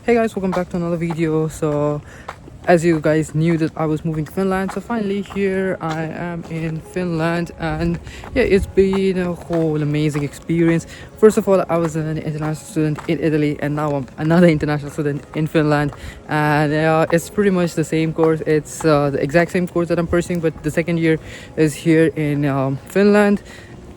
Hey guys, welcome back to another video. So as you guys knew that I was moving to Finland, so finally here I am in Finland. And yeah, it's been a whole amazing experience. First of all, I was an international student in Italy, and now I'm another international student in Finland. And it's pretty much the same course. It's the exact same course that I'm pursuing, but the second year is here in Finland.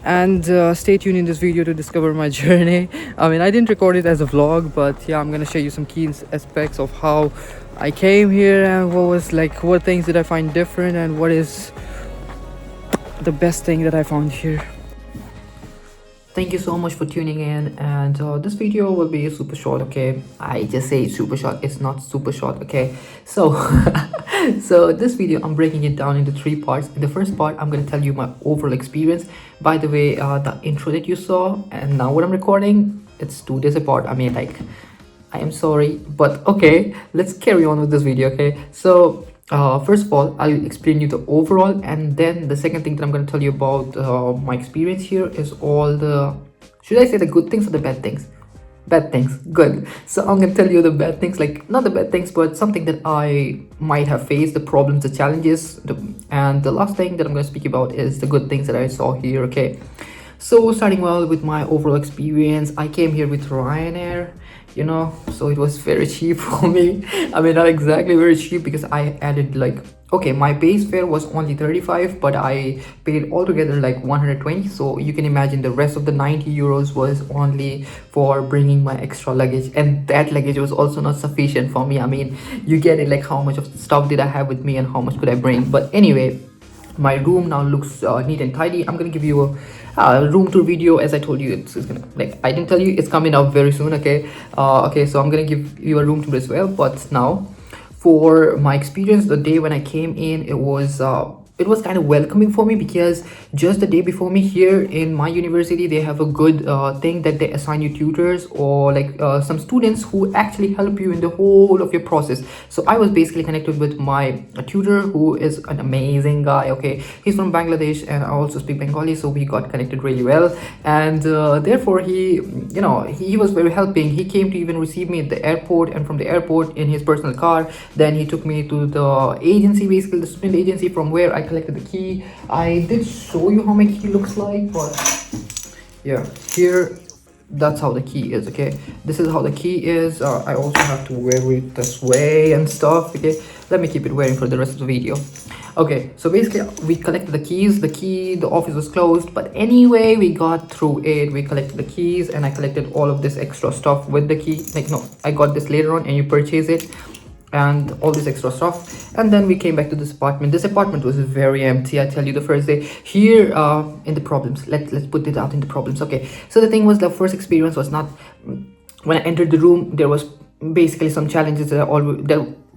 And stay tuned in this video to discover my journey. I mean, I didn't record it as a vlog, but yeah, I'm gonna show you some key aspects of how I came here and what things did I find different, and what is the best thing that I found here. Thank you so much for tuning in, and this video will be super short. Okay, I just say super short, it's not super short. Okay, so so this video I'm breaking it down into three parts. In the first part, I'm going to tell you my overall experience. By the way, the intro that you saw and now what I'm recording, it's 2 days apart. I mean, like, I am sorry, but okay, let's carry on with this video. Okay, so first of all, I'll explain you the overall, and then the second thing that I'm going to tell you about my experience here is all the, should I say the good things or the bad things? Bad things. Good. So I'm going to tell you the bad things, like not the bad things, but something that I might have faced, the problems, the challenges, and the last thing that I'm going to speak about is the good things that I saw here. Okay, so starting well with my overall experience, I came here with Ryanair, you know, so it was very cheap for me. I mean, not exactly very cheap, because I added like, okay, my base fare was only 35, but I paid altogether like 120. So you can imagine the rest of the 90 euros was only for bringing my extra luggage, and that luggage was also not sufficient for me. I mean, you get it, like how much of the stuff did I have with me and how much could I bring. But anyway, my room now looks neat and tidy. I'm gonna give you a room tour video. As I told you, it's gonna, like, I didn't tell you, it's coming up very soon. Okay, okay, so I'm gonna give you a room tour as well. But now, for my experience, the day when I came in, it was kind of welcoming for me, because just the day before me here in my university, they have a good thing that they assign you tutors, or like some students who actually help you in the whole of your process. So I was basically connected with my tutor, who is an amazing guy. Okay, he's from Bangladesh and I also speak Bengali, so we got connected really well. And therefore he, you know, he was very helping. He came to even receive me at the airport, and from the airport in his personal car, then he took me to the agency, basically the student agency, from where I collected the key. I did show you how my key looks like, but yeah, here, that's how the key is. Okay, this is how the key is. I also have to wear it this way and stuff. Okay, let me keep it wearing for the rest of the video. Okay, so basically we collected the keys. The office was closed, but anyway, we got through it. We collected the keys, and I collected all of this extra stuff with the key. Like, no, I got this later on, and you purchase it and all this extra stuff. And then we came back to this apartment. This apartment was very empty, I tell you, the first day here. In the problems, let's put it out in the problems. Okay, so the thing was, the first experience was not, when I entered the room, there was basically some challenges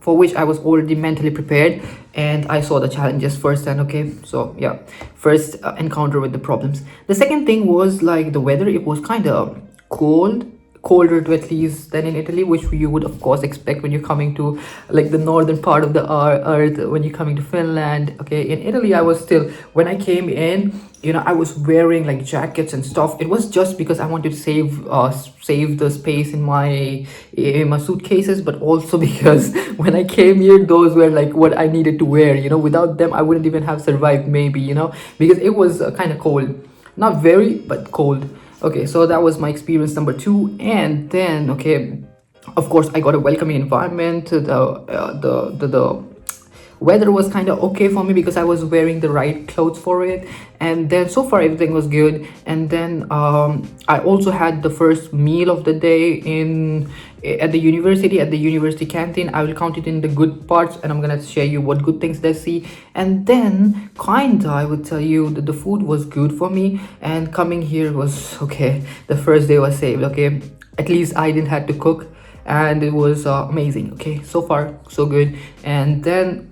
for which I was already mentally prepared, and I saw the challenges first. And okay, so yeah, first encounter with the problems. The second thing was like the weather. It was kind of colder to at least than in Italy, which you would of course expect when you're coming to like the northern part of the earth, when you're coming to Finland. Okay, in Italy, I was still, when I came in, you know, I was wearing like jackets and stuff. It was just because I wanted to save the space in my suitcases, but also because when I came here, those were like what I needed to wear. You know, without them I wouldn't even have survived, maybe, you know, because it was kind of cold, not very, but cold. Okay, so that was my experience number 2. And then, okay, of course, I got a welcoming environment. The weather was kind of okay for me, because I was wearing the right clothes for it. And then so far everything was good. And then I also had the first meal of the day at the university canteen. I will count it in the good parts, and I'm gonna share you what good things I see. And then kinda, I would tell you that the food was good for me, and coming here was okay. The first day was saved. Okay, at least I didn't have to cook, and it was amazing. Okay, so far so good. And then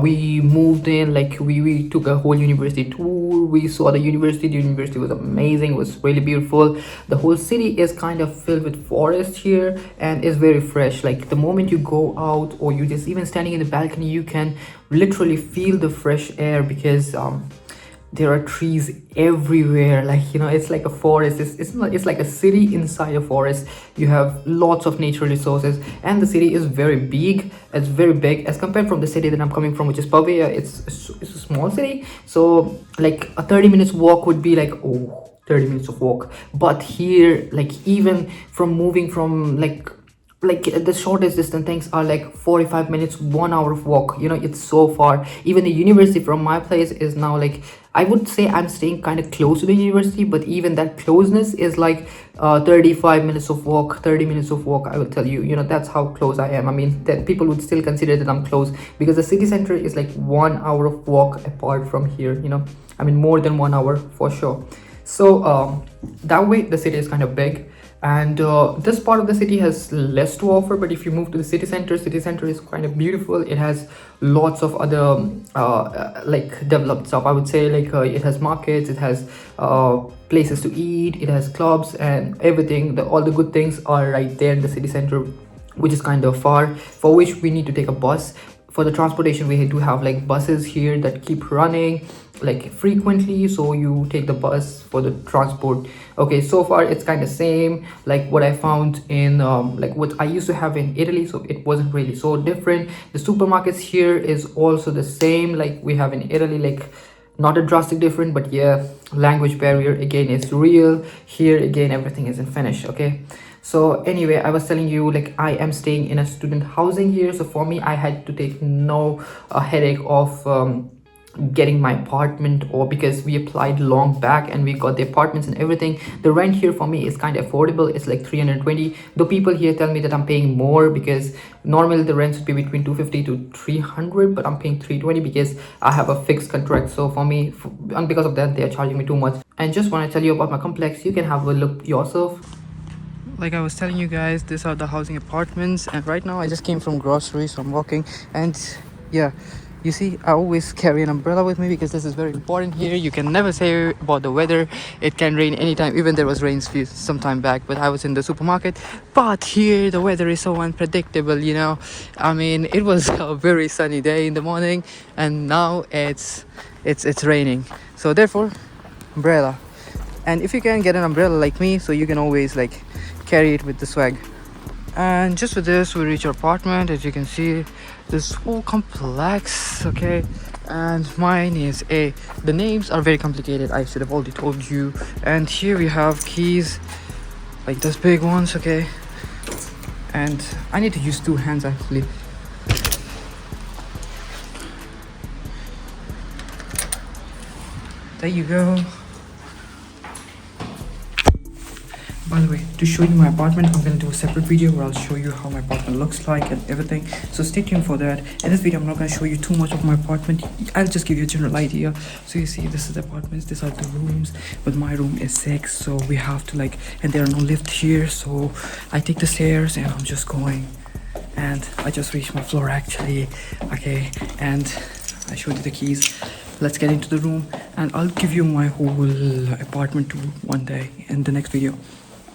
we moved in, like we took a whole university tour. We saw the university was amazing. It was really beautiful. The whole city is kind of filled with forest here, and is very fresh. Like the moment you go out, or you just even standing in the balcony, you can literally feel the fresh air, because there are trees everywhere, like, you know, it's like a forest. It's not, it's like a city inside a forest. You have lots of natural resources, and the city is very big. It's very big as compared from the city that I'm coming from, which is Pavia. It's a small city, so like a 30 minutes walk would be like, oh, 30 minutes of walk. But here, like, even from moving from like the shortest distance things are like 45 minutes, 1 hour of walk, you know, it's so far. Even the university from my place is now like, I would say I'm staying kind of close to the university, but even that closeness is like 35 minutes of walk, 30 minutes of walk. I will tell you, you know, that's how close I am. I mean, that people would still consider that I'm close, because the city center is like 1 hour of walk apart from here, you know, I mean, more than 1 hour for sure. So that way the city is kind of big, and this part of the city has less to offer. But if you move to the city center is kind of beautiful. It has lots of other like developed stuff, I would say. Like it has markets, it has places to eat, it has clubs, and everything, all the good things are right there in the city center, which is kind of far, for which we need to take a bus. For the transportation, we do have like buses here that keep running like frequently, so you take the bus for the transport. Okay, so far it's kind of same like what I found in like what I used to have in Italy, so it wasn't really so different. The supermarkets here is also the same like we have in Italy, like not a drastic different, but yeah, language barrier again is real here. Again, everything is in Finnish. Okay, so anyway, I was telling you, like, I am staying in a student housing here, so for me I had to take no headache of getting my apartment, or because we applied long back and we got the apartments and everything. The rent here for me is kind of affordable. It's like 320, though people here tell me that I'm paying more, because normally the rents would be between 250 to 300, but I'm paying 320 because I have a fixed contract. So for me, and because of that, they are charging me too much. And just want to tell you about my complex, you can have a look yourself. Like I was telling you guys, these are the housing apartments, and right now I just came from groceries, so I'm walking. And yeah, you see, I always carry an umbrella with me because this is very important here. You can never say about the weather. It can rain anytime. Even there was rain some time back, but I was in the supermarket. But here the weather is so unpredictable, you know. I mean, it was a very sunny day in the morning, and now it's raining. So therefore, umbrella. And if you can get an umbrella like me, so you can always like carry it with the swag. And just with this, we reach our apartment. As you can see, this whole complex. Okay, and mine is A. The names are very complicated, I should have already told you. And here we have keys, like those big ones. Okay, and I need to use two hands actually. There you go. By the way, to show you my apartment, I'm going to do a separate video where I'll show you how my apartment looks like and everything. So stay tuned for that. In this video, I'm not going to show you too much of my apartment. I'll just give you a general idea. So you see, this is the apartments, these are the rooms. But my room is 6, so we have to like, and there are no lift here. So I take the stairs and I'm just going. And I just reached my floor actually. Okay, and I showed you the keys. Let's get into the room and I'll give you my whole apartment tour one day in the next video.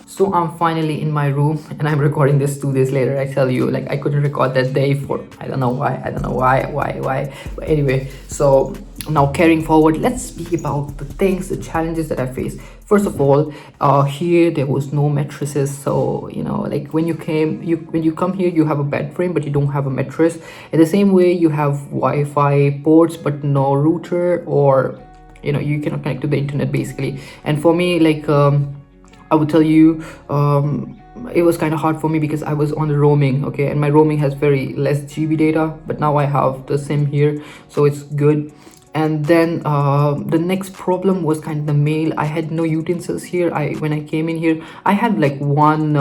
So I'm finally in my room and I'm recording this 2 days later. I tell you, like, I couldn't record that day for I don't know why. But anyway, so now carrying forward, let's speak about the things, the challenges that I faced. First of all, here there was no mattresses. So you know, like when you come here, you have a bed frame but you don't have a mattress. In the same way, you have Wi-Fi ports but no router, or you know, you cannot connect to the internet basically. And for me, like I would tell you, it was kind of hard for me because I was on the roaming. Okay, and my roaming has very less GB data, but now I have the SIM here, so it's good. And then the next problem was kind of the mail. I had no utensils here. When I came in here, I had like one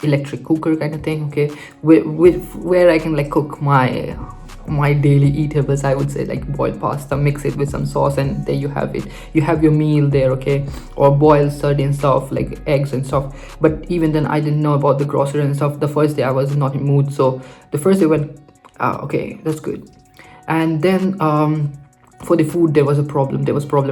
electric cooker kind of thing. Okay, where I can like cook my daily eatables, I would say, like boiled pasta, mix it with some sauce, and there you have it. You have your meal there. Okay, or boil certain stuff like eggs and stuff. But even then, I didn't know about the grocery and stuff. The first day I was not in mood, so the first day went okay, that's good. And then for the food there was a problem.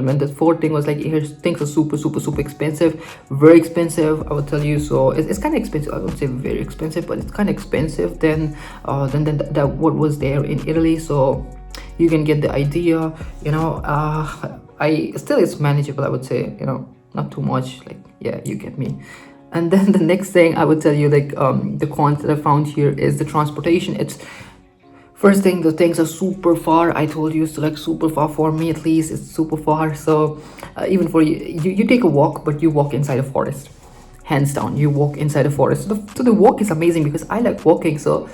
And the fourth thing was like, here things are super expensive, very expensive, I would tell you. So it's kind of expensive. I wouldn't say very expensive, but it's kind of expensive than what was there in Italy. So you can get the idea, you know. I still, it's manageable, I would say, you know, not too much, like, yeah, you get me. And then the next thing I would tell you, like, the cons that I found here is the transportation. It's first thing, the things are super far. I told you, so like super far, for me at least, it's super far. So even for you, you take a walk, but you walk inside a forest, hands down, you walk inside a forest. So the walk is amazing because I like walking. So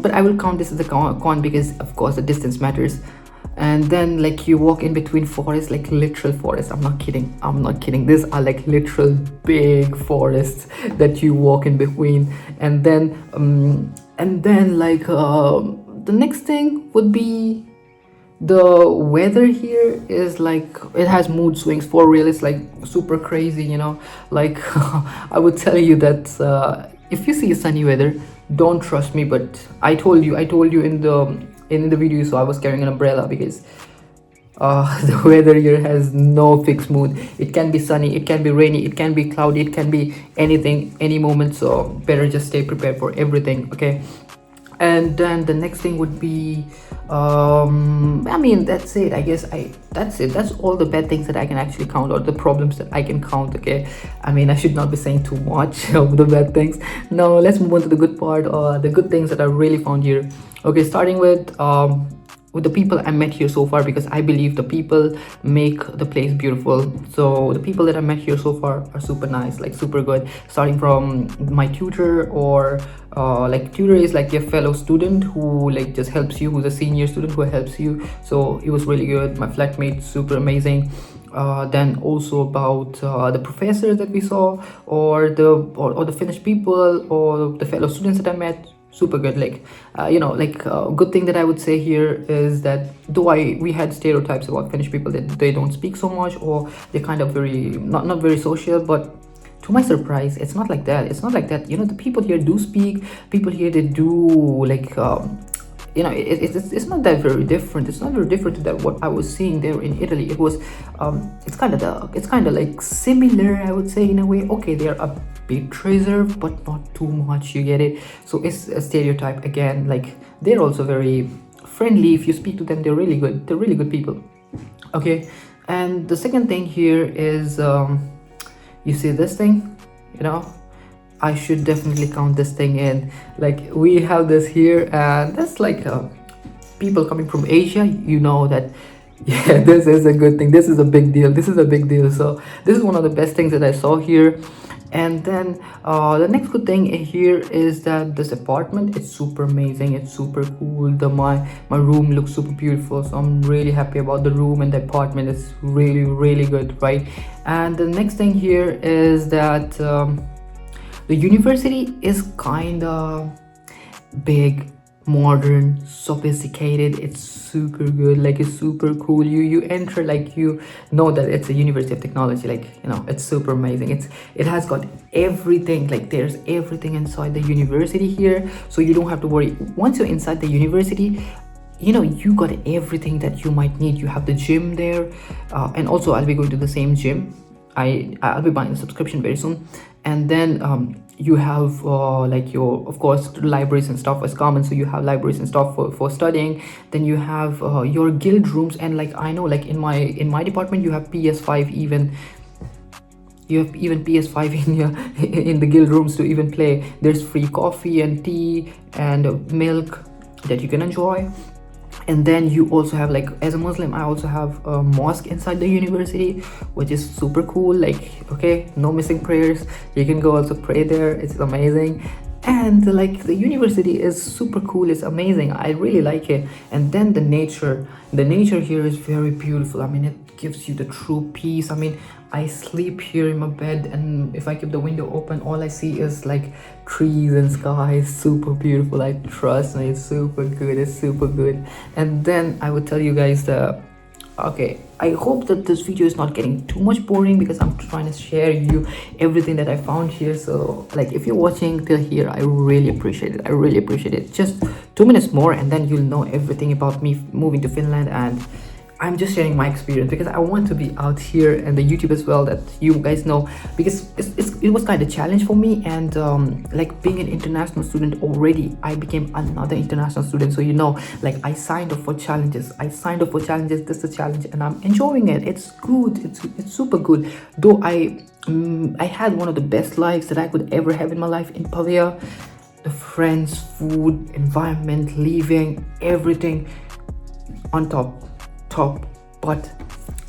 but I will count this as a con because of course the distance matters. And then like you walk in between forests, like literal forests, I'm not kidding, these are like literal big forests that you walk in between. And then like the next thing would be the weather here is like, it has mood swings for real. It's like super crazy, you know, like I would tell you that if you see sunny weather, don't trust me, but I told you in the video, so I was carrying an umbrella because the weather here has no fixed mood. It can be sunny, it can be rainy, it can be cloudy, it can be anything, any moment. So better just stay prepared for everything, okay? And then the next thing would be I mean, that's it, I guess. That's all the bad things that I can actually count, or the problems that I can count, okay? I mean, I should not be saying too much of the bad things. Now let's move on to the good part, or the good things that I really found here. Okay, starting with the people I met here so far, because I believe the people make the place beautiful. So the people that I met here so far are super nice, like super good. Starting from my tutor, or like tutor is like your fellow student who like just helps you, who's a senior student who helps you. So he was really good. My flatmate, super amazing. Then also about the professors that we saw, or the Finnish people, or the fellow students that I met, super good. Like you know, like good thing that I would say here is that though we had stereotypes about Finnish people, that they don't speak so much, or they're kind of very not very social, but to my surprise, it's not like that. It's not like that, you know. The people here do speak. People here, they do like you know, it's not that very different. It's not very different to that what I was seeing there in Italy. It was it's kind of like similar, I would say, in a way. Okay, they're a bit reserved, but not too much, you get it? So it's a stereotype again. Like they're also very friendly. If you speak to them, they're really good. They're really good people, okay? And the second thing here is you see this thing, you know, I should definitely count this thing in. Like we have this here, and that's like people coming from Asia, you know, that yeah, this is a good thing. This is a big deal. This is a big deal. So this is one of the best things that I saw here. And then the next good thing here is that this apartment, it's super amazing, it's super cool. My room looks super beautiful, so I'm really happy about the room, and the apartment is really good, right? And the next thing here is that the university is kind of big, modern, sophisticated. It's super good, like it's super cool. You enter, like you know that it's a University of Technology, like, you know, it's super amazing. It has got everything, like there's everything inside the university here, so you don't have to worry. Once you're inside the university, you know, you got everything that you might need. You have the gym there, and also I'll be going to the same gym. I'll be buying a subscription very soon. And then you have like your, of course, libraries and stuff is common, so you have libraries and stuff for studying. Then you have your guild rooms, and like I know, like in my department, you have PS5 even. You have even PS5 in the guild rooms to even play. There's free coffee and tea and milk that you can enjoy. And then you also have, like, as a Muslim, I also have a mosque inside the university, which is super cool. Like, okay, no missing prayers, you can go also pray there. It's amazing. And like the university is super cool, it's amazing, I really like it. And then the nature here is very beautiful. I mean, it gives you the true peace. I mean, I sleep here in my bed, and if I keep the window open, all I see is like trees and sky. It's super beautiful, I trust me, it's super good, it's super good. And then I would tell you guys the, okay, I hope that this video is not getting too much boring, because I'm trying to share you everything that I found here. So like, if you're watching till here, I really appreciate it. I really appreciate it. Just 2 minutes more, and then you'll know everything about me moving to Finland. And I'm just sharing my experience because I want to be out here and the YouTube as well, that you guys know, because it was kind of challenge for me. And like being an international student already, I became another international student. So you know, like I signed up for challenges. This is a challenge and I'm enjoying it. It's good. It's super good. Though I had one of the best lives that I could ever have in my life in Pavia. The friends, food, environment, living, everything on top, but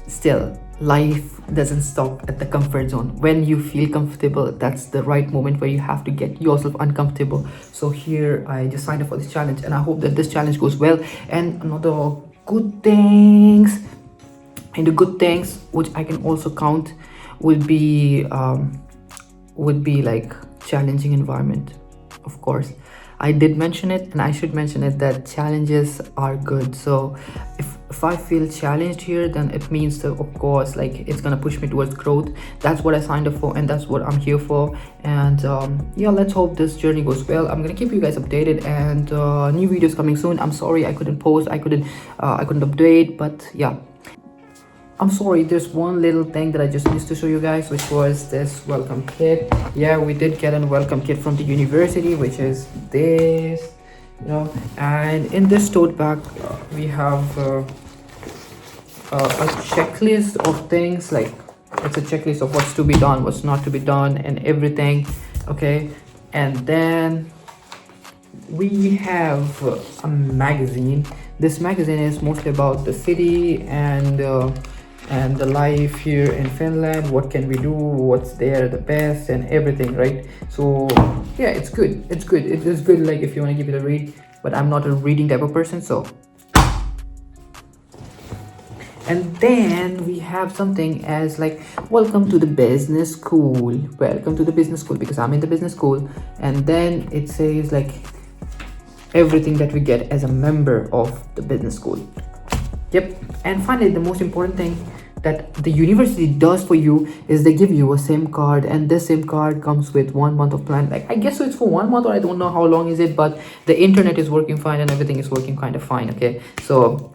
still life doesn't stop at the comfort zone. When you feel comfortable, that's the right moment where you have to get yourself uncomfortable. So here I just signed up for this challenge and I hope that this challenge goes well. And another good things, and the good things which I can also count would be like challenging environment. Of course, I did mention it and I should mention it, that challenges are good. So if I feel challenged here, then it means that of course like it's gonna push me towards growth. That's what I signed up for and that's what I'm here for. And yeah, let's hope this journey goes well. I'm gonna keep you guys updated, and new videos coming soon. I'm sorry I couldn't post, I couldn't update, but yeah, I'm sorry, there's one little thing that I just missed to show you guys, which was this welcome kit. Yeah, we did get a welcome kit from the university, which is this, you know. And in this tote bag we have a checklist of things. Like it's a checklist of what's to be done, what's not to be done, and everything. Okay, and then we have a magazine. This magazine is mostly about the city and the life here in Finland. What can we do, what's there the best, and everything, right? So yeah, it's good. It is good, like if you want to give it a read, but I'm not a reading type of person. So, and then we have something as like welcome to the business school, because I'm in the business school. And then it says like everything that we get as a member of the business school. Yep. And finally, the most important thing that the university does for you is they give you a SIM card, and this SIM card comes with 1 month of plan. Like I guess so it's for 1 month, or I don't know how long is it, but the internet is working fine and everything is working kind of fine. Okay, so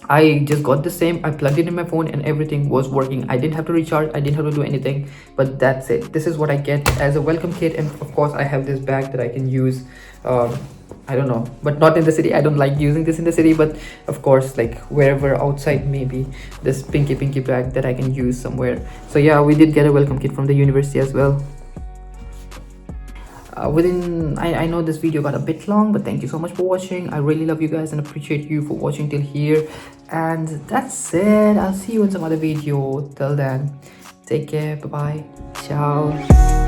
I just got the SIM, I plugged it in my phone and everything was working. I didn't have to recharge, I didn't have to do anything, but that's it. This is what I get as a welcome kit. And of course I have this bag that I can use, I don't know, but not in the city. I don't like using this in the city, but of course like wherever outside, maybe this pinky bag that I can use somewhere. So yeah, we did get a welcome kit from the university as well. I know this video got a bit long, but thank you so much for watching. I really love you guys and appreciate you for watching till here. And that's it. I'll see you in some other video. Till then, take care. Bye bye. Ciao.